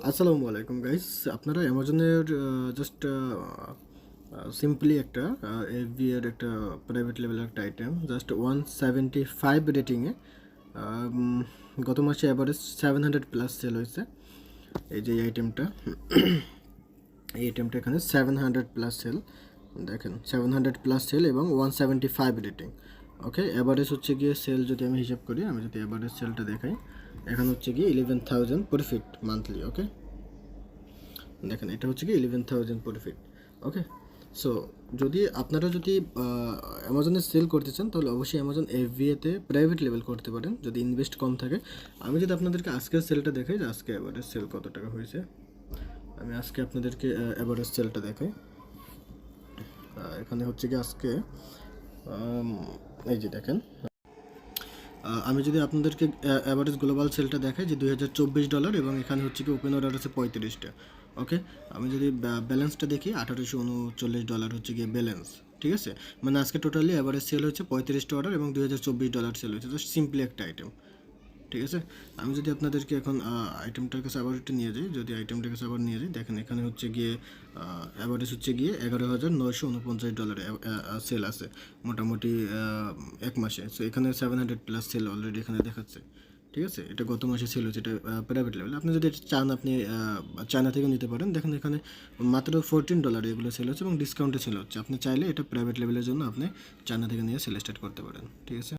আসসালামু আলাইকুম গাইস। আপনারা অ্যামাজনের জাস্ট সিম্পলি একটা এফবি এর একটা প্রাইভেট লেভেলের একটা আইটেম জাস্ট 175 রেটিংয়ে গত মাসে অ্যাভারেজ 700 প্লাস সেল হয়েছে। এই যে এই আইটেমটা এখানে 700 প্লাস সেল, দেখেন 700 প্লাস সেল এবং 175 রেটিং। ওকে, অ্যাভারেজ হচ্ছে গিয়ে সেল যদি আমি হিসাব করি, আমি যদি অ্যাভারেজ সেলটা দেখাই, এখানে হচ্ছে গিয়ে 11,000 প্রফিট মান্থলি। ওকে, দেখেন এটা হচ্ছে কি 11,000 প্রফিট। ওকে, সো আপনারা যদি অ্যামাজনে সেল করতে চান তাহলে অবশ্যই অ্যামাজন এফবিএতে প্রাইভেট লেভেল করতে পারেন যদি ইনভেস্ট কম থাকে। আমি যদি আপনাদেরকে আজকের সেলটা দেখাই যে আজকে অ্যাভারেজ সেল কত টাকা হয়েছে, আমি আজকে আপনাদেরকে অ্যাভারেজ সেলটা দেখাই। এখানে হচ্ছে কি আজকে এই যে দেখেন, আমি যদি আপনাদেরকে অ্যাভারেজ গ্লোবাল সেলটা দেখাই যে $2,024 এবং এখানে হচ্ছে কি ওপেন অর্ডার আছে 35টা। ওকে, আমি যদি ব্যালেন্সটা দেখি $1,839 হচ্ছে গিয়ে ব্যালেন্স। ঠিক আছে, মানে আজকে টোটালি অ্যাভারেজ সেল হচ্ছে 35টা অর্ডার এবং $2,024 সেল হয়েছে, জাস্ট সিম্পলি একটা আইটেম। ঠিক আছে, আমি যদি আপনাদেরকে এখন আইটেমটার কাছে আবার একটু নিয়ে যাই, যদি আইটেমটার কাছে আবার নিয়ে যাই, দেখেন এখানে হচ্ছে গিয়ে অ্যাভারেজ হচ্ছে গিয়ে $11,949 সেল আছে মোটামুটি এক মাসে। সো এখানে 700 প্লাস সেল অলরেডি এখানে দেখাচ্ছে। ঠিক আছে, এটা গত মাসে সেল হচ্ছে, এটা প্রাইভেট লেভেল। আপনি যদি এটা চান আপনি চায়না থেকে নিতে পারেন। দেখেন এখানে মাত্র $14 এগুলো সেল হচ্ছে এবং ডিসকাউন্টে সেল হচ্ছে। আপনি চাইলে এটা প্রাইভেট লেভেলের জন্য আপনি চায়না থেকে নিয়ে সেল স্টার্ট করতে পারেন। ঠিক আছে।